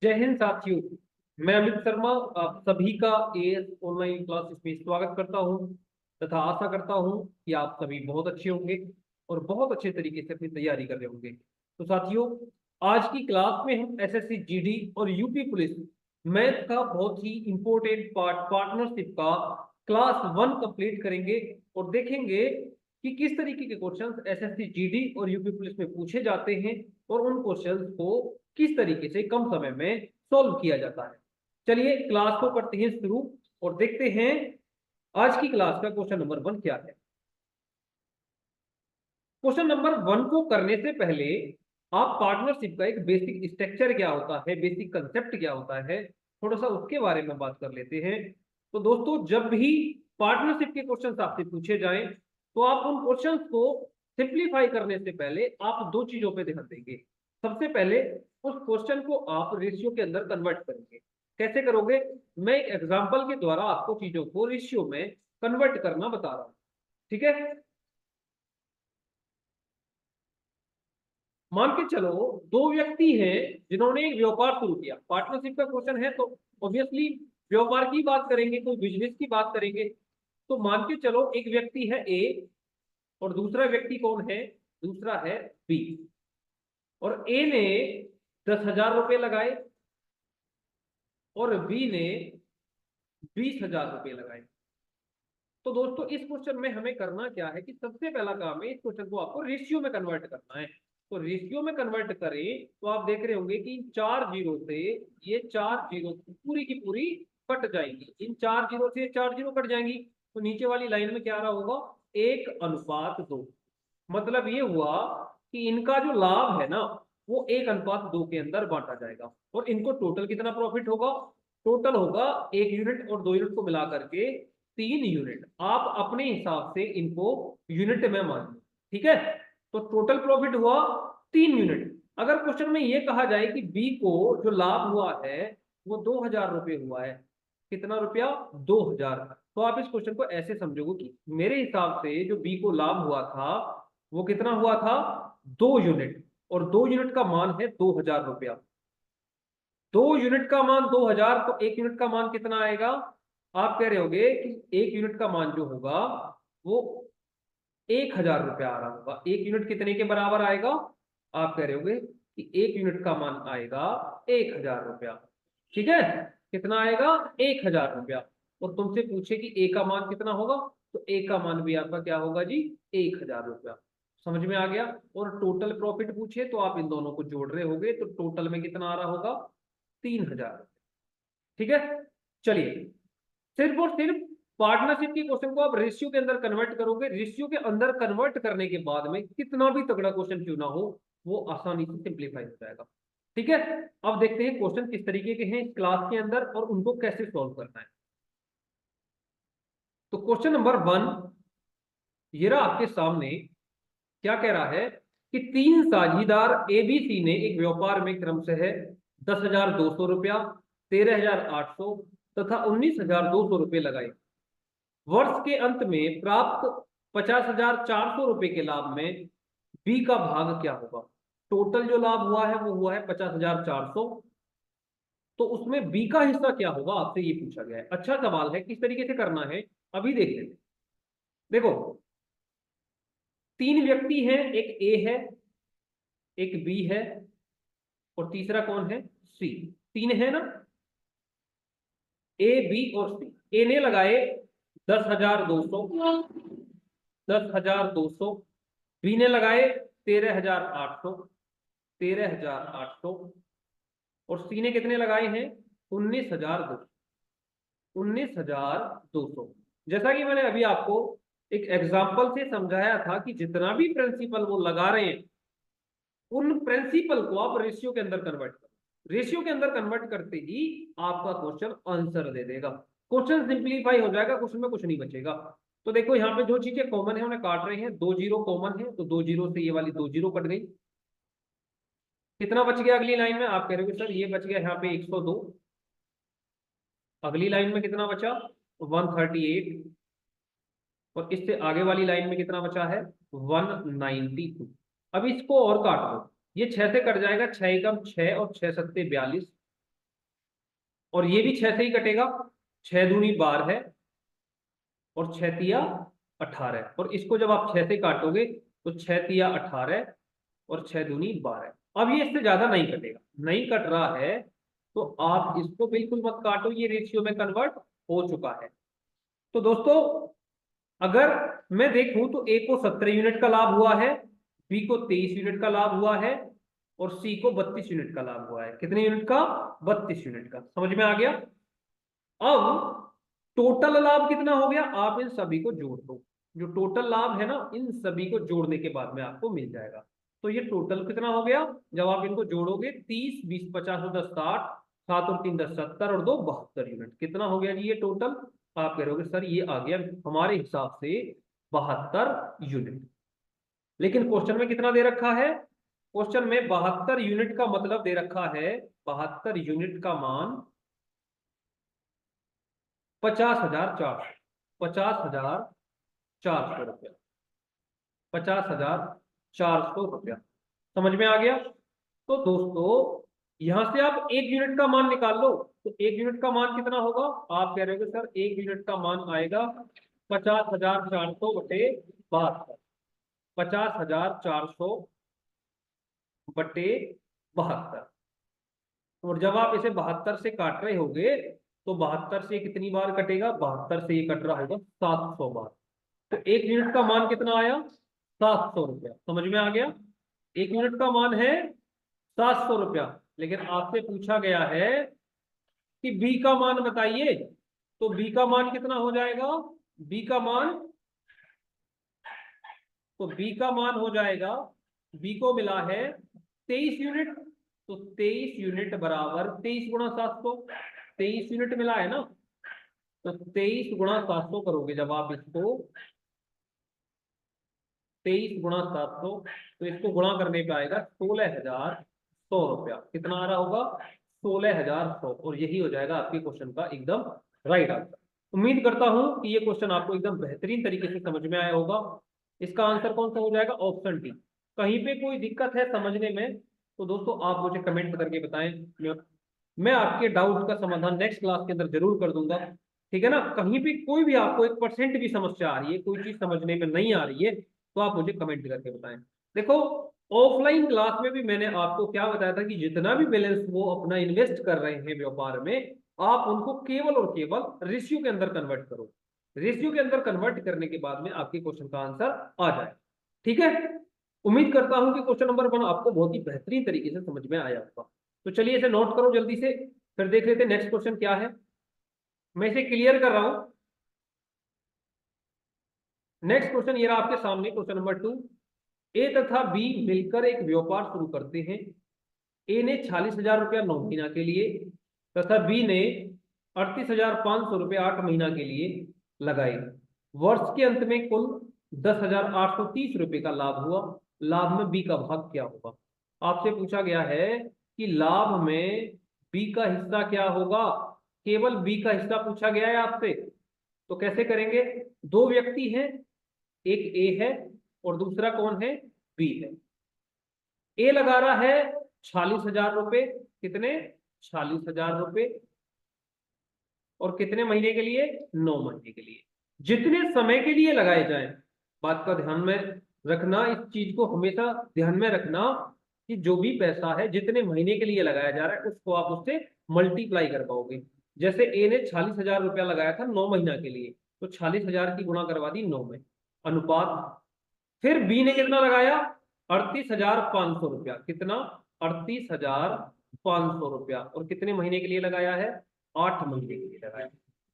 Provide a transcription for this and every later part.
जय हिंद साथियों। मैं अमित शर्मा आप सभी का एएस ऑनलाइन क्लासेस में स्वागत करता हूं तथा आशा करता हूं कि आप सभी बहुत अच्छे होंगे और बहुत अच्छे तरीके से अपनी तैयारी कर रहे होंगे। तो साथियों, आज की क्लास में हम एसएससी जीडी और यूपी पुलिस मैथ का बहुत ही इंपॉर्टेंट पार्टनरशिप का क्लास 1 कंप्लीट करेंगे और देखेंगे कि किस तरीके के क्वेश्चंस एसएससी जीडी और यूपी पुलिस में पूछे जाते हैं और उन क्वेश्चंस को किस तरीके से कम समय में सॉल्व किया जाता है। चलिए क्लास को करते हैं शुरू और देखते हैं आज की क्लास का क्वेश्चन नंबर 1 क्या है। क्वेश्चन नंबर 1 को करने से पहले आप पार्टनरशिप का एक बेसिक स्ट्रक्चर क्या होता है, बेसिक कंसेप्ट क्या होता है, थोड़ा सा उसके बारे में बात कर लेते हैं। तो दोस्तों, जब भी पार्टनरशिप के क्वेश्चन आपसे पूछे जाएं तो आप उन क्वेश्चंस को सिंप्लीफाई करने से पहले आप दो चीजों पे ध्यान देंगे। सबसे पहले उस क्वेश्चन को आप रेशियो के अंदर कन्वर्ट करेंगे। कैसे करोगे? मैं एक एग्जांपल के द्वारा आपको चीजों को रेशियो में कन्वर्ट करना बता रहा हूं। ठीक है, मान के चलो दो व्यक्ति हैं जिन्होंने एक व्यापार शुरू किया। पार्टनरशिप का क्वेश्चन है तो ऑब्वियसली व्यापार की बात करेंगे, कोई बिजनेस की बात करेंगे। तो मान के चलो एक व्यक्ति है ए और दूसरा व्यक्ति कौन है? दूसरा है बी। और ए ने 10,000 रुपये लगाए और बी ने 20,000 रुपये लगाए। तो दोस्तों, इस क्वेश्चन में हमें करना क्या है कि सबसे पहला काम है इस क्वेश्चन को आपको रेशियो में कन्वर्ट करना है। तो रेशियो में कन्वर्ट करें तो आप देख रहे होंगे कि चार जीरो से ये चार जीरो पूरी की पूरी कट जाएंगी। इन चार जीरो से चार जीरो कट जाएंगी तो नीचे वाली लाइन में क्या आ रहा होगा? 1:2। मतलब ये हुआ कि इनका जो लाभ है ना वो 1:2 के अंदर बांटा जाएगा और इनको टोटल कितना प्रॉफिट होगा? टोटल होगा 1 यूनिट और 2 यूनिट को मिला करके 3 यूनिट। आप अपने हिसाब से इनको यूनिट में मान लो। ठीक है, तो टोटल प्रॉफिट हुआ 3 यूनिट। अगर क्वेश्चन में ये कहा जाए कि बी को जो लाभ हुआ है वो 2,000 रुपये हुआ है। कितना रुपया? 2,000। तो आप इस क्वेश्चन को ऐसे समझोगे कि मेरे हिसाब से जो बी को लाभ हुआ था वो कितना हुआ था? 2 यूनिट। और 2 यूनिट का मान है 2,000 रुपया। 2 यूनिट का मान 2,000 तो 1 यूनिट का मान कितना आएगा? आप कह रहे होगे कि 1 यूनिट का मान जो होगा वो 1,000 रुपया आ रहा होगा। 1 यूनिट कितने के बराबर आएगा? आप कह रहे होगे कि 1 यूनिट का मान आएगा 1,000 रुपया। ठीक है, कितना आएगा? 1,000 रुपया। और तुमसे पूछे कि ए का मान कितना होगा तो ए का मान भी आपका क्या होगा जी? 1,000 रुपया। समझ में आ गया? और टोटल प्रॉफिट पूछे तो आप इन दोनों को जोड़ रहे होगे तो टोटल में कितना आ रहा होगा? 3,000। ठीक है, चलिए सिर्फ और सिर्फ पार्टनरशिप के क्वेश्चन को आप रेशियो के अंदर कन्वर्ट करोगे। रेशियो के अंदर कन्वर्ट करने के बाद में कितना भी तगड़ा क्वेश्चन क्यों ना हो वो आसानी से सिंप्लीफाई हो जाएगा। ठीक है, अब देखते हैं क्वेश्चन किस तरीके के हैं इस क्लास के अंदर और उनको कैसे सॉल्व करना है। तो क्वेश्चन नंबर 1 ये रहा आपके सामने। क्या कह रहा है कि तीन साझीदार एबीसी ने एक व्यापार में क्रमशः 10,200 रुपया, 13,800 तथा 19,200 रुपये लगाए। वर्ष के अंत में प्राप्त 50,400 रुपये के लाभ में बी का भाग क्या होगा? टोटल जो लाभ हुआ है वो हुआ है 50,400। तो उसमें बी का हिस्सा क्या होगा आपसे ये पूछा गया है। अच्छा सवाल है, किस तरीके से करना है अभी देख लेते हैं। देखो, तीन व्यक्ति हैं, एक ए है, एक बी है और तीसरा कौन है? सी। तीन है ना, ए बी और सी। ए ने लगाए 10,200, 10,200। बी ने लगाए 13,800, 13,800। और सी ने कितने लगाए हैं? 19,200, 19,200। जैसा कि मैंने अभी आपको एक एग्जाम्पल से समझाया था कि जितना भी प्रिंसिपल वो लगा रहे हैं उन प्रिंसिपल को आप रेशियो के अंदर कन्वर्ट करो। रेशियो के अंदर कन्वर्ट करते ही आपका क्वेश्चन आंसर दे देगा। क्वेश्चन सिंप्लीफाई हो जाएगा, क्वेश्चन में कुछ नहीं बचेगा। तो देखो यहाँ पे जो चीजें कॉमन है उन्हें काट रहे हैं। 2 जीरो कॉमन है तो 2 जीरो से ये वाली 2 जीरो कट गई। कितना बच गया अगली लाइन में? आप कह रहे हो सर ये बच गया यहाँ पे 102। अगली लाइन में कितना बचा? 138। और इससे आगे वाली लाइन में कितना बचा है? 192। अब इसको और काट दो, ये 6 से कट जाएगा। 6 एकम 6 और 6 सत्ते 42। और ये भी 6 से ही कटेगा, 6 दूनी 12 है और 6 तिया 18, और इसको जब आप 6 से काटोगे तो 6 तिया 18 और 6 दूनी 12। अब ये इससे ज्यादा नहीं कटेगा, नहीं कट रहा है तो आप इसको बिल्कुल मत काटो, ये रेशियो में कन्वर्ट हो चुका है। तो दोस्तों अगर मैं देखूं तो ए को 17 यूनिट का लाभ हुआ है, बी को 23 यूनिट का लाभ हुआ है और सी को 32 यूनिट का लाभ हुआ है। कितने यूनिट का? 32 यूनिट का। समझ में आ गया? अब टोटल लाभ कितना हो गया, आप इन सभी को जोड़ दो। जो टोटल लाभ है ना, इन सभी को जोड़ने के बाद में आपको मिल जाएगा। तो ये टोटल कितना हो गया, जब आप इनको जोड़ोगे 30 20 50 और 10 60, 7 और 3 10 70 और 2 72 यूनिट। कितना हो गया जी ये टोटल? आप कह रहे सर ये आ गया हमारे हिसाब से 72 यूनिट। लेकिन क्वेश्चन में कितना दे रखा है? क्वेश्चन में 72 यूनिट का मतलब दे रखा है, 72 यूनिट का मान 50,400, 50,400 रुपया, 50,400 रुपया। समझ में आ गया? तो दोस्तों यहां से आप 1 यूनिट का मान निकाल लो। तो 1 यूनिट का मान कितना होगा? आप कह रहे हो सर 1 यूनिट का मान आएगा 50,400 बटे 72, 50,400 बटे 72। और जब आप इसे 72 से काट रहे होगे तो 72 से कितनी बार कटेगा? 72 से ये कट रहा होगा 700 बार। तो 1 यूनिट का मान कितना आया? 700 रुपया। समझ में आ गया? 1 यूनिट का मान है 700 रुपया। लेकिन आपसे पूछा गया है कि बी का मान बताइए, तो बी का मान कितना हो जाएगा? बी का मान, तो बी का मान हो जाएगा, बी को मिला है 23 यूनिट। तो 23 यूनिट बराबर 23 गुणा 700, 23 यूनिट मिला है ना, तो 23 गुणा 700 करोगे जब आप इसको, 23 गुणा 700, तो इसको गुणा करने पे आएगा 16,100 रुपया। कितना आ रहा होगा? 16,100। और यही हो जाएगा आपके क्वेश्चन का एकदम राइट आंसर। उम्मीद करता हूं कि ये क्वेश्चन आपको एकदम बेहतरीन तरीके से समझ में आया होगा। इसका आंसर कौन सा हो जाएगा? Option D. कहीं पे कोई दिक्कत है समझने में तो दोस्तों आप मुझे कमेंट करके बताएं, मैं आपके डाउट का समाधान नेक्स्ट क्लास के अंदर जरूर कर दूंगा। ठीक है ना? कहीं भी कोई भी आपको 1% भी समस्या आ रही है, कोई चीज समझने में नहीं आ रही है, तो आप मुझे कमेंट करके बताएं। देखो ऑफलाइन क्लास में भी मैंने आपको क्या बताया था कि जितना भी बैलेंस वो अपना इन्वेस्ट कर रहे हैं व्यापार में, आप उनको केवल और केवल रेशियो के अंदर कन्वर्ट करो। रेशियो के अंदर कन्वर्ट करने के बाद में आपके क्वेश्चन का आंसर आ जाए। ठीक है? उम्मीद करता हूं कि क्वेश्चन नंबर 1 आपको बहुत ही बेहतरीन तरीके से समझ में आया होगा। तो चलिए इसे नोट करो जल्दी से, फिर देख लेते हैं नेक्स्ट क्वेश्चन क्या है। मैं इसे क्लियर कर रहा हूं। नेक्स्ट क्वेश्चन ये रहा आपके सामने, क्वेश्चन नंबर 2। ए तथा बी मिलकर एक व्यापार शुरू करते हैं। ए ने 46,000 रुपया 9 महीना के लिए तथा बी ने 38,500 रुपया 8 महीना के लिए लगाए। वर्ष के अंत में कुल 10,830 रुपये का लाभ हुआ। लाभ में बी का भाग क्या होगा? आपसे पूछा गया है कि लाभ में बी का हिस्सा क्या होगा। केवल बी का हिस्सा पूछा गया है आपसे। तो कैसे करेंगे? दो व्यक्ति हैं, एक ए है और दूसरा कौन है? बी है। ए लगा रहा है 46,000 रुपये। कितने? 46,000 रुपये। और कितने महीने के लिए? 9 महीने के लिए। जितने समय के लिए लगाए जाए, बात का ध्यान में रखना, इस चीज को हमेशा ध्यान में रखना कि जो भी पैसा है जितने महीने के लिए लगाया जा रहा है उसको आप उससे मल्टीप्लाई कर पाओगे। जैसे ए ने 46,000 रुपया लगाया था 9 महीना के लिए, तो 46,000 की गुणा करवा दी 9 में, अनुपात। फिर बी ने कितना लगाया? 38,500 रुपया। कितना? 38,500 रुपया। और कितने महीने के लिए लगाया है? 8 महीने के लिए लगाया।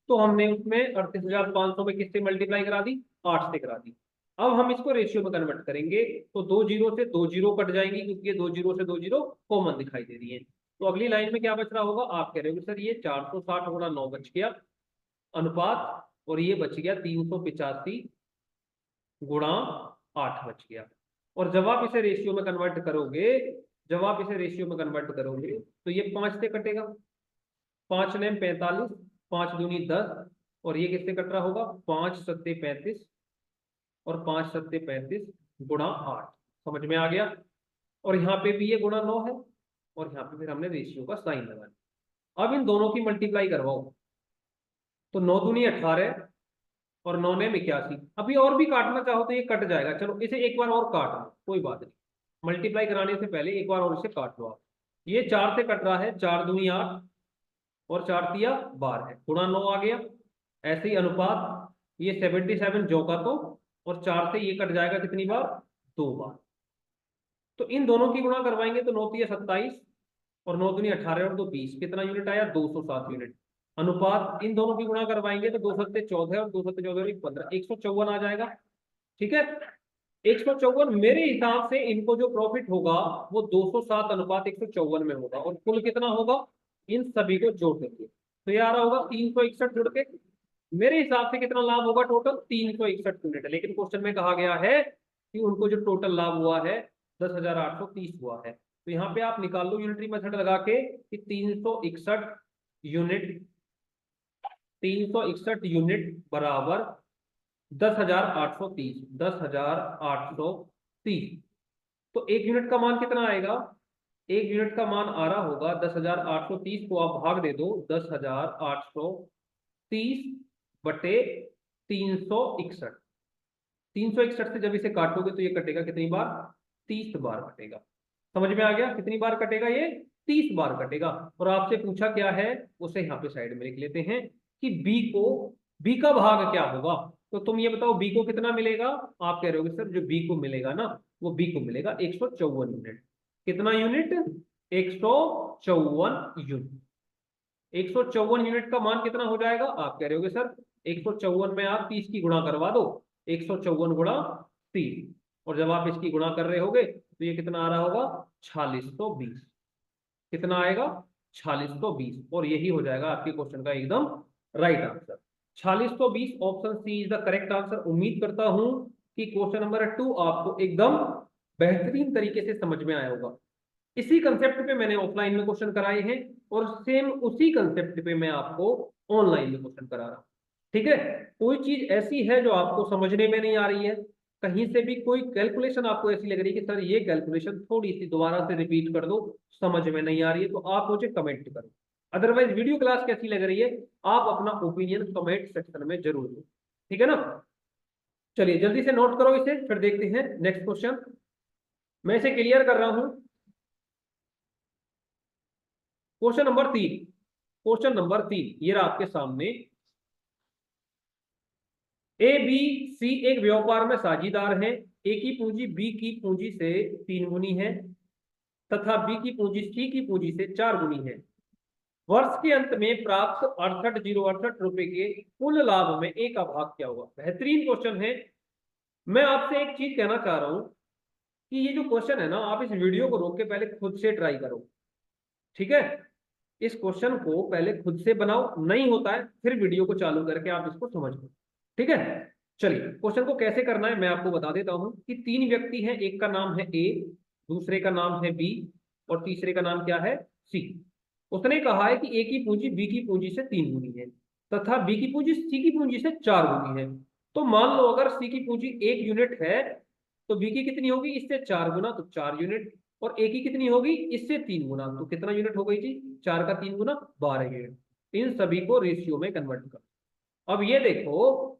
तो हमने उसमें 38,500 में किससे मल्टीप्लाई करा दी? 8 से करा दी। अब हम इसको रेशियो में कन्वर्ट करेंगे तो 2 जीरो से 2 जीरो कट जाएंगी, क्योंकि ये 2 जीरो से 2 जीरो कॉमन दिखाई दे रही है। तो अगली लाइन में क्या बच रहा होगा? आप कह रहे हो सर ये 460 गुणा 9 बच गया, अनुपात, और ये बच गया 385 गुणा 8 बच गया। और जब आप इसे रेशियो में कन्वर्ट करोगे, जब आप इसे रेशियो में कन्वर्ट करोगे तो ये 5 से कटेगा। 5 ने 45, 5 दूनी 10, और ये किससे कट रहा होगा? 5 सत्ते 35 और 5 सत्ते 35 गुणा 8। समझ में आ गया? और यहाँ पे भी ये गुणा 9 है और यहाँ पे फिर हमने रेशियो का साइन लगा दिया। अब इन दोनों की मल्टीप्लाई करवाओ, तो 9 दूनी 18 और 9 ने 81। अभी और भी काटना चाहो तो ये कट जाएगा, चलो इसे एक बार और काट लो, कोई बात नहीं, मल्टीप्लाई कराने से पहले एक बार और इसे काट लो आप। ये 4 से कट रहा है, 4 दूनी 8 और 4 तिया 12 है, गुणा 9 आ गया। ऐसे ही अनुपात, ये 77 जो का तो, और 4 से ये कट जाएगा कितनी बार, 2 बार। तो इन दोनों की गुणा करवाएंगे तो 9 तिया 27 और 9 दूनी 18 और 2 20, कितना यूनिट आया, 207 यूनिट। अनुपात, इन दोनों की गुणा करवाएंगे तो 2 सत्ते 14 और 2 सत्ते 14 और 15, 154 आ जाएगा। ठीक है, 154। मेरे हिसाब से इनको जो प्रॉफिट होगा वो 207 अनुपात 154 में होगा, और कुल कितना होगा इन सभी को जोड़ देंगे तो ये आ रहा होगा 361 जुड़ के। मेरे हिसाब से कितना लाभ होगा, टोटल 361 यूनिट। लेकिन क्वेश्चन में कहा गया है कि उनको जो टोटल लाभ हुआ है 10,830 हुआ है। तो यहाँ पे आप निकाल लो यूनिटरी मेथड लगा के कि 361 यूनिट, 361 यूनिट बराबर 10,830, 10,830। तो एक यूनिट का मान कितना आएगा, एक यूनिट का मान आ रहा होगा 10,830 को आप भाग दे दो 10,830 बटे 361। 361 से जब इसे काटोगे तो ये कटेगा कितनी बार, 30 बार कटेगा। समझ में आ गया कितनी बार कटेगा, ये 30 बार कटेगा। और आपसे पूछा क्या है उसे यहाँ पे साइड में लिख लेते हैं कि बी का भाग क्या होगा। तो तुम ये बताओ बी को कितना मिलेगा, आप कह रहे हो सर जो बी को मिलेगा ना वो बी को मिलेगा 154 यूनिट। कितना यूनिट, 154 यूनिट। 154 यूनिट का मान कितना हो जाएगा, आप कह रहे होगे सर 154 में आप 30 की गुणा करवा दो, 154 गुणा 30, और जब आप इसकी गुणा कर रहे होगे तो ये कितना आ रहा होगा 4620। कितना आएगा 4620, और यही हो जाएगा आपके क्वेश्चन का एकदम right answer. 4620 option C is the correct answer. उम्मीद करता हूं कि क्वेश्चन नंबर 2 आपको एकदम बेहतरीन तरीके से समझ में आया होगा। इसी कंसेप्ट पे मैंने ऑफलाइन में क्वेश्चन कराए हैं और सेम उसी कंसेप्ट पे मैं आपको ऑनलाइन में क्वेश्चन करा रहा हूं। ठीक है, कोई चीज ऐसी है जो आपको समझने में नहीं आ रही है, कहीं से भी कोई कैलकुलेशन आपको ऐसी लग रही है कि सर ये कैलकुलेशन थोड़ी सी दोबारा से रिपीट कर दो, समझ में नहीं आ रही है, तो आप मुझे कमेंट करो। अदरवाइज वीडियो क्लास कैसी लग रही है आप अपना ओपिनियन कमेंट सेक्शन में जरूर दो। ठीक है ना, चलिए जल्दी से नोट करो इसे, फिर देखते हैं नेक्स्ट क्वेश्चन। मैं इसे क्लियर कर रहा हूं। क्वेश्चन नंबर 3, क्वेश्चन नंबर 3 ये रहा आपके सामने। ए बी सी एक व्यापार में साझीदार हैं। ए की पूंजी बी की पूंजी से 3 गुनी है तथा बी की पूंजी सी की पूंजी से 4 गुनी है। वर्ष के अंत में प्राप्त 68,068 रुपए के कुल लाभ में ए का भाग क्या होगा। बेहतरीन क्वेश्चन है। मैं आपसे एक चीज कहना चाह रहा हूं कि ये जो क्वेश्चन है ना, आप इस वीडियो को रोक के पहले खुद से ट्राई करो। ठीक है, इस क्वेश्चन को पहले खुद से बनाओ, नहीं होता है फिर वीडियो को चालू करके आप इसको समझ लो। ठीक है, चलिए क्वेश्चन को कैसे करना है मैं आपको बता देता हूं कि 3 व्यक्ति हैं, एक का नाम है ए, दूसरे का नाम है बी और तीसरे का नाम क्या है सी। उसने कहा है कि ए की पूंजी बी की पूंजी से 3 गुनी है तथा बी की पूंजी सी की पूंजी से 4 गुनी है। तो मान लो अगर सी की पूंजी 1 यूनिट है तो बी की कितनी होगी, इससे 4 गुना तो 4 यूनिट, और ए की कितनी होगी, इससे 3 गुना, तो कितना यूनिट हो गई थी, 4 का 3 गुना 12 यूनिट। इन सभी को रेशियो में कन्वर्ट कर। अब ये देखो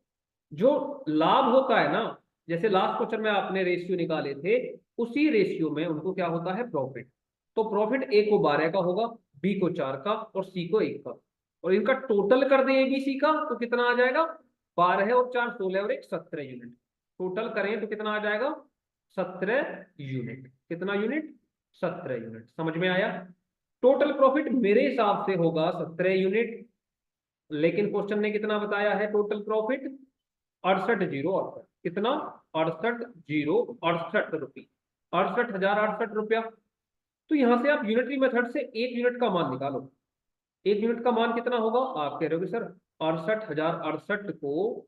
जो लाभ होता है ना, जैसे लास्ट क्वेश्चन में आपने रेशियो निकाले थे उसी रेशियो में उनको क्या होता है प्रॉफिट। तो प्रॉफिट ए को 12 का होगा, बी को 4 का और सी को 1 का, और इनका टोटल कर दें एबीसी का तो कितना आ जाएगा, 12 और 4 16 और 1 17 यूनिट। टोटल करें तो कितना आ जाएगा 17 यूनिट। कितना यूनिट, 17 यूनिट। समझ में आया, टोटल प्रॉफिट मेरे हिसाब से होगा 17 यूनिट, लेकिन क्वेश्चन ने कितना बताया है टोटल प्रॉफिट, 68,068। कितना, 68,068 रुपये, 68,068 रुपया। तो यहां से आप यूनिटरी मेथड से एक यूनिट का मान निकालो। एक यूनिट का मान कितना होगा, आप कह रहे हो सर 68,068 को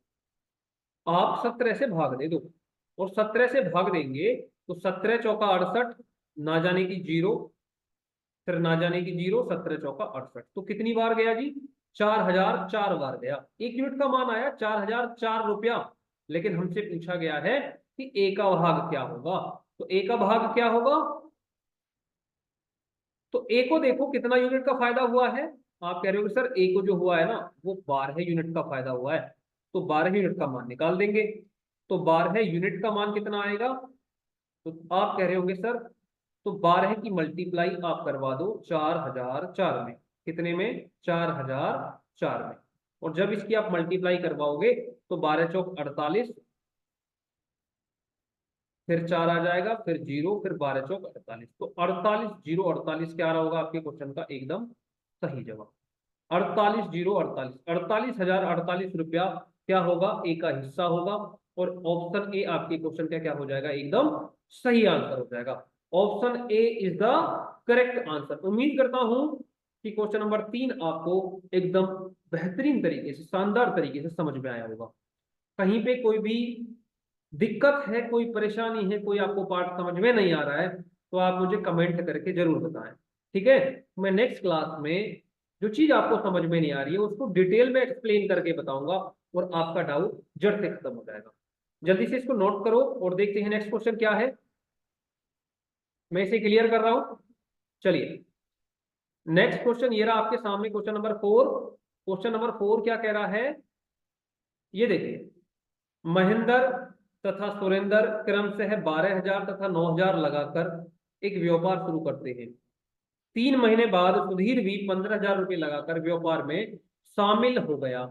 आप 17 से भाग दे दो, और 17 से भाग देंगे तो 17 चौका 68, ना जाने की जीरो, फिर ना जाने की जीरो, 17 चौका 68, तो कितनी बार गया जी, 4,004 बार गया। एक यूनिट का मान आया 4,004 रुपया। लेकिन हमसे पूछा गया है कि ए का भाग क्या होगा, तो ए का भाग क्या होगा, तो ए को देखो कितना यूनिट का फायदा हुआ है, आप कह रहे हो कि सर ए को जो हुआ है ना वो 12 यूनिट का फायदा हुआ है, तो 12 यूनिट का मान निकाल देंगे। तो 12 यूनिट का मान कितना आएगा? तो आप कह रहे होंगे सर, तो 12 की मल्टीप्लाई आप करवा दो 4004 में। कितने में? 4004 में। और जब इसकी आप मल्टीप्लाई करवाओगे तो 12 चौक 48, फिर 4 आ जाएगा, फिर 0, फिर 12 चौक 48। तो 48 0 48 क्या आ रहा होगा आपके क्वेश्चन का एकदम सही जवाब? 48 0 48, 48,048 रुपया क्या होगा? ए का हिस्सा होगा। और ऑप्शन ए आपके क्वेश्चन का क्या हो जाएगा? एकदम सही आंसर हो जाएगा। Option A is the correct answer. उम्मीद करता हूं कि क्वेश्चन नंबर 3 आपको एकदम बेहतरीन तरीके से, शानदार तरीके से समझ में आया होगा। कहीं पे कोई भी दिक्कत है, कोई परेशानी है, कोई आपको पार्ट समझ में नहीं आ रहा है, तो आप मुझे कमेंट करके जरूर बताएं। ठीक है? मैं नेक्स्ट क्लास में जो चीज आपको समझ में नहीं आ रही है उसको डिटेल में एक्सप्लेन करके बताऊंगा, और आपका डाउट जड़ से खत्म हो जाएगा। जल्दी से इसको नोट करो और देखते हैं नेक्स्ट क्वेश्चन क्या है। मैं इसे क्लियर कर रहा हूं। चलिए, नेक्स्ट क्वेश्चन ये रहा आपके सामने, क्वेश्चन नंबर 4। क्वेश्चन नंबर 4 क्या कह रहा है, ये देखिए। महेंद्र तथा सुरेंद्र क्रमशः 12,000 तथा 9,000 लगाकर एक व्यापार शुरू करते हैं। 3 महीने बाद सुधीर भी 15,000 रुपये लगाकर व्यापार में शामिल हो गया।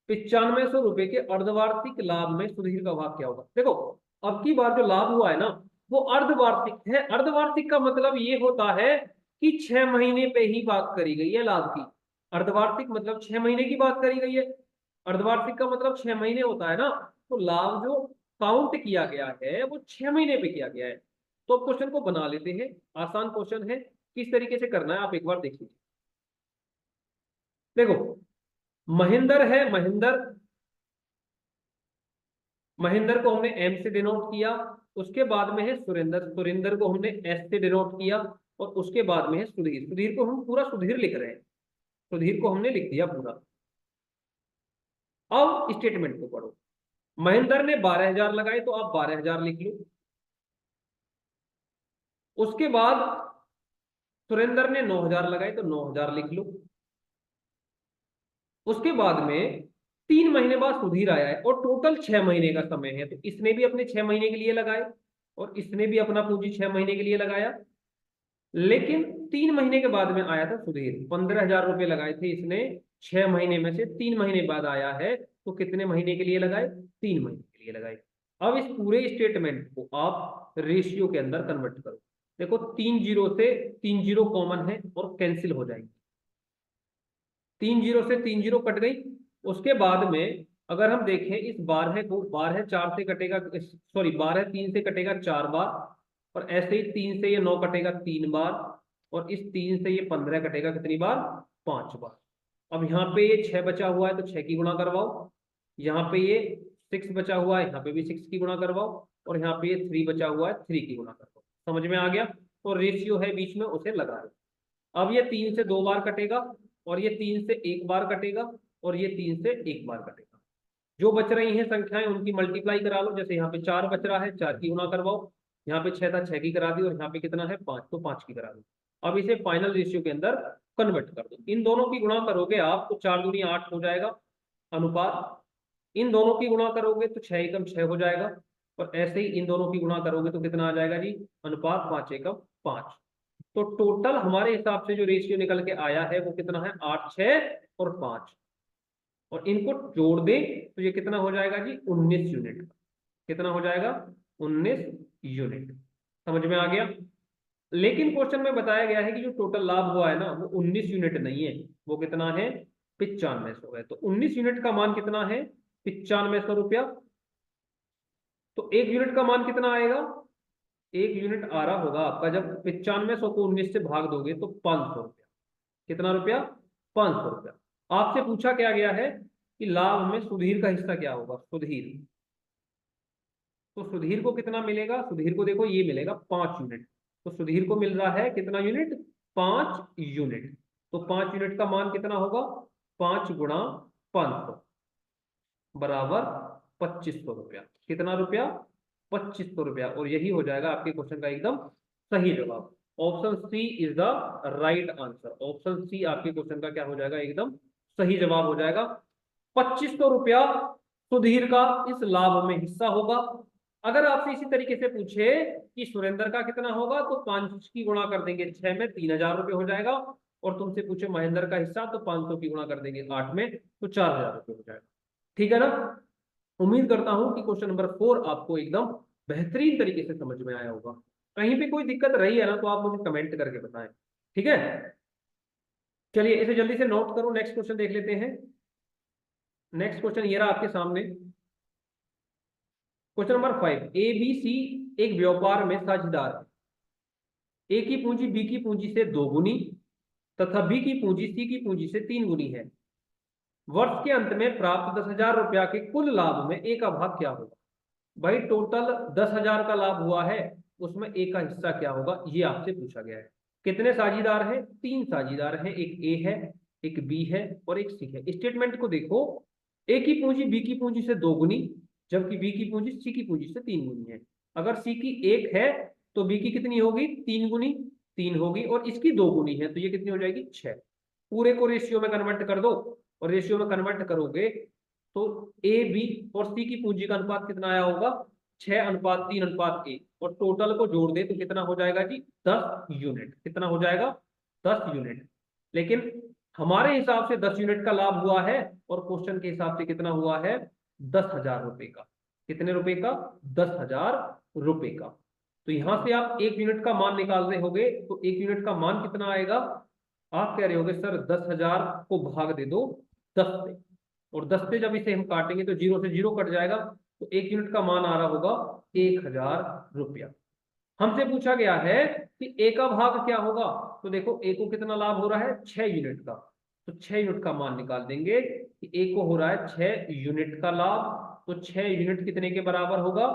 9500 रुपये के अर्धवार्षिक लाभ में सुधीर का भाग क्या होगा? देखो, अब की बार जो लाभ हुआ है ना वो अर्धवार्षिक है। अर्धवार्षिक का मतलब ये होता है कि 6 महीने पे ही बात करी गई है लाभ की। अर्धवार्षिक मतलब 6 महीने की बात करी गई है। अर्धवार्षिक का मतलब 6 महीने होता है ना। तो लाभ जो काउंट किया गया है वो 6 महीने पे किया गया है। तो अब क्वेश्चन को बना लेते हैं। आसान क्वेश्चन है, किस तरीके से करना है आप एक बार देख लीजिए। देखो, महेंद्र है, महेंद्र, महेंद्र को हमने एम से डिनोट किया। उसके बाद में है सुरेंद्र, सुरेंद्र को हमने एस से डिनोट किया। और उसके बाद में है सुधीर, सुधीर को हम पूरा सुधीर लिख रहे हैं। सुधीर को हमने लिख दिया पूरा। अब स्टेटमेंट को पढ़ो। महेंद्र ने 12,000 लगाए तो आप 12,000 लिख लो। उसके बाद सुरेंद्र ने 9,000 लगाए तो 9,000 लिख लो। उसके बाद में 3 महीने बाद सुधीर आया है और टोटल 6 महीने का समय है, तो इसने भी अपने 6 महीने के लिए लगाए और इसने भी अपना पूंजी 6 महीने के लिए लगाया। लेकिन 3 महीने के बाद में आया था सुधीर, 15,000 रुपये लगाए थे इसने। 6 महीने में से 3 महीने बाद आया है, तो कितने महीने के लिए लगाए? 3 महीने के लिए लगाए। अब इस पूरे स्टेटमेंट को आप रेशियो के अंदर कन्वर्ट करो। देखो, 3 जीरो से 3 जीरो कॉमन है और कैंसिल हो जाएंगे। 3 जीरो से 3 जीरो कट गई। उसके बाद में अगर हम देखें इस 12 को, 12 4 से कटेगा, सॉरी 12 3 से कटेगा 4 बार। और ऐसे ही 3 से ये 9 कटेगा 3 बार। और इस 3 से ये 15 कटेगा कितनी बार? 5 बार। अब यहाँ पे ये 6 बचा हुआ है तो 6 की गुणा करवाओ। यहाँ पे ये 6 बचा हुआ है, यहाँ पे भी 6 की गुणा करवाओ। और यहाँ पे ये 3 बचा हुआ है, 3 की गुणा करवाओ। समझ में आ गया? और रेशियो है बीच में, उसे लगा दो। अब ये 3 से 2 बार कटेगा, और ये 3 से 1 बार कटेगा, और ये 3 से 1 बार कटेगा। जो बच रही हैं संख्याएं उनकी मल्टीप्लाई करा लो। जैसे यहाँ पे 4 बच रहा है, 4 की गुणा करवाओ। यहाँ पे 6 था, 6 की करा दी। और यहाँ पे कितना है? 5, तो 5 की करा दी। अब इसे फाइनल रेशियो के अंदर कन्वर्ट कर दो। इन दोनों की गुणा करोगे आप तो 4 दूनी 8 हो जाएगा अनुपात। इन दोनों की गुणा करोगे तो 6 एकम 6 हो जाएगा। और ऐसे ही इन दोनों की गुणा करोगे तो कितना आ जाएगा जी? अनुपात 5 एकम 5। तो टोटल हमारे हिसाब से जो रेशियो निकल के आया है वो कितना है? 8 6 और 5। और इनको जोड़ दें तो ये कितना हो जाएगा जी? 19 यूनिट। कितना हो जाएगा? 19 यूनिट। समझ में आ गया? लेकिन क्वेश्चन में बताया गया है कि जो टोटल लाभ हुआ है ना वो 19 यूनिट नहीं है। वो कितना है? 9500 है। तो 19 यूनिट का मान कितना है? 9500 रुपया। तो 1 यूनिट का मान कितना आएगा? 1 यूनिट आ रहा होगा आपका, जब 9500 को 19 से भाग दोगे तो 500 रुपया। कितना रुपया? 500 रुपया। आपसे पूछा क्या गया है कि लाभ में सुधीर का हिस्सा क्या होगा? सुधीर, तो सुधीर को कितना मिलेगा? सुधीर को देखो ये मिलेगा 5 यूनिट। तो सुधीर को मिल रहा है कितना यूनिट? 5 यूनिट। तो 5 यूनिट का मान कितना होगा? 5 गुणा 500 बराबर 2500 रुपया। कितना रुपया? 2500 रुपया। और यही हो जाएगा आपके क्वेश्चन का एकदम सही जवाब। Option C is the right answer. Option C आपके क्वेश्चन का क्या हो जाएगा, एकदम सही जवाब हो जाएगा। 2500 रुपया सुधीर का इस लाभ में हिस्सा होगा। अगर आपसे इसी तरीके से पूछे कि सुरेंद्र का कितना होगा, तो 5 की गुणा कर देंगे 6 में, 3000 रुपये हो जाएगा। और तुमसे पूछे महेंद्र का हिस्सा, तो 500 की गुणा कर देंगे 8 में, तो 4000 रुपये हो जाएगा। ठीक है ना। उम्मीद करता हूं कि क्वेश्चन नंबर 4 आपको एकदम बेहतरीन तरीके से समझ में आया होगा। कहीं पे कोई दिक्कत रही है ना, तो आप मुझे कमेंट करके बताएं। ठीक है, चलिए इसे जल्दी से नोट करो, नेक्स्ट क्वेश्चन देख लेते हैं। नेक्स्ट क्वेश्चन ये रहा आपके सामने। Question number 5, A B C एक व्यापार में साझेदार है। ए की पूंजी बी की पूंजी से 2 गुनी तथा बी की पूंजी सी की पूंजी से 3 गुनी है। वर्ष के अंत में प्राप्त 10,000 रुपया के कुल लाभ में ए का भाग क्या होगा। भाई टोटल 10,000 का लाभ हुआ है, उसमें ए का हिस्सा क्या होगा, ये आपसे पूछा गया है। कितने साझीदार हैं, 3 साझीदार हैं, एक ए है, एक बी है और एक सी है। स्टेटमेंट को देखो, ए की पूंजी बी की पूंजी से 2 गुनी, जबकि बी की पूंजी सी की पूंजी से 3 गुनी है। अगर सी की 1 है तो बी की कितनी होगी, 3 गुनी, 3 होगी, और इसकी 2 गुनी है, तो ये कितनी हो जाएगी, 6। पूरे को रेशियो में कन्वर्ट कर दो, और रेशियो में कन्वर्ट करोगे तो ए बी और सी की पूंजी का अनुपात कितना आया होगा, 6:3:1, और टोटल को जोड़ दे तो कितना हो जाएगा जी, 10 यूनिट। कितना हो जाएगा, 10 यूनिट। लेकिन हमारे हिसाब से 10 यूनिट का लाभ हुआ है, और क्वेश्चन के हिसाब से कितना हुआ है, 10,000 रुपए का। कितने रुपए का, 10,000 रुपए का। तो यहां से आप 1 यूनिट का मान निकाल रहे होगे, तो 1 यूनिट का मान कितना आएगा, आप कह रहे होगे सर 10,000 को भाग दे दो 10 से, और 10 से जब इसे हम काटेंगे तो 0 से 0 कट जाएगा, तो 1 यूनिट का मान आ रहा होगा 1,000 रुपया। हमसे पूछा गया है कि ए का भाग क्या होगा, तो देखो ए को कितना लाभ हो रहा है, 6 यूनिट का, तो 6 यूनिट का मान निकाल देंगे कि ए को हो रहा है 6 यूनिट का लाभ। तो 6 यूनिट कितने के बराबर होगा,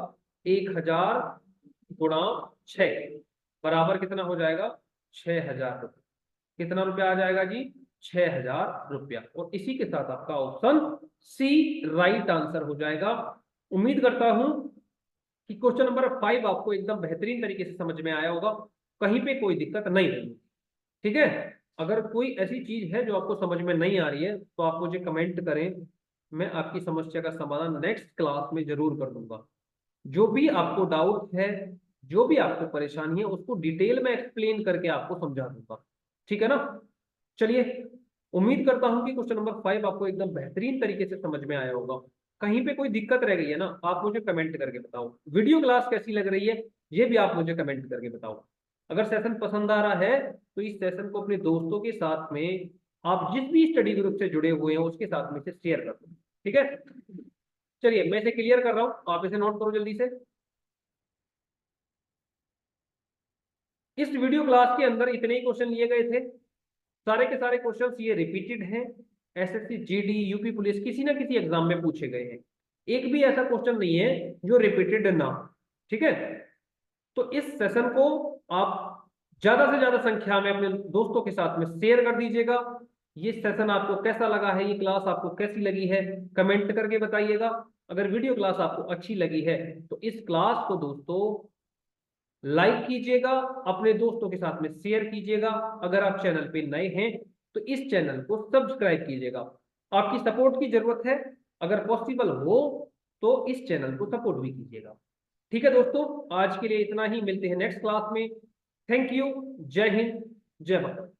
1,000 गुणा 6 बराबर कितना हो जाएगा, 6,000 रुपये। कितना रुपया आ जाएगा जी, 6,000 रुपया। और इसी के साथ आपका ऑप्शन सी राइट आंसर हो जाएगा। उम्मीद करता हूं कि क्वेश्चन नंबर 5 आपको एकदम बेहतरीन तरीके से समझ में आया होगा, कहीं पे कोई दिक्कत नहीं होगी। ठीक है, अगर कोई ऐसी चीज है जो आपको समझ में नहीं आ रही है, तो आप मुझे कमेंट करें, मैं आपकी समस्या का समाधान नेक्स्ट क्लास में जरूर कर दूंगा। जो भी आपको डाउट है, जो भी आपको परेशानी है, उसको डिटेल में एक्सप्लेन करके आपको समझा दूंगा। ठीक है ना। चलिए, उम्मीद करता हूं कि क्वेश्चन नंबर 5 आपको एकदम बेहतरीन तरीके से समझ में आया होगा। कहीं पे कोई दिक्कत रह गई है ना, आप मुझे कमेंट करके बताओ। वीडियो क्लास कैसी लग रही है, ये भी आप मुझे कमेंट करके बताओ। अगर सेशन पसंद आ रहा है तो इस सेशन को अपने दोस्तों के साथ में, आप जिस भी स्टडी ग्रुप से जुड़े हुए हैं उसके साथ में से शेयर कर दो। ठीक है, चलिए मैं इसे क्लियर कर रहा हूं, आप इसे नोट करो जल्दी से। इस वीडियो क्लास के अंदर इतने ही क्वेश्चन लिए गए थे, सारे के सारे क्वेश्चंस ये रिपीटेड हैं। एसएससी जीडी यूपी पुलिस किसी ना किसी एग्जाम में पूछे गए हैं, एक भी ऐसा क्वेश्चन नहीं है जो रिपीटेड ना हो। ठीक है, तो इस सेशन को आप ज्यादा से ज्यादा संख्या में अपने दोस्तों के साथ में शेयर कर दीजिएगा। ये सेशन आपको कैसा लगा है, ये क्लास आपको कैसी लगी है, कमेंट करके बताइएगा। अगर वीडियो क्लास आपको अच्छी लगी है तो इस क्लास को दोस्तों लाइक कीजिएगा, अपने दोस्तों के साथ में शेयर कीजिएगा। अगर आप चैनल पे नए हैं तो इस चैनल को सब्सक्राइब कीजिएगा। आपकी सपोर्ट की जरूरत है, अगर पॉसिबल हो तो इस चैनल को सपोर्ट भी कीजिएगा। ठीक है दोस्तों, आज के लिए इतना ही, मिलते हैं नेक्स्ट क्लास में। थैंक यू, जय हिंद, जय भारत।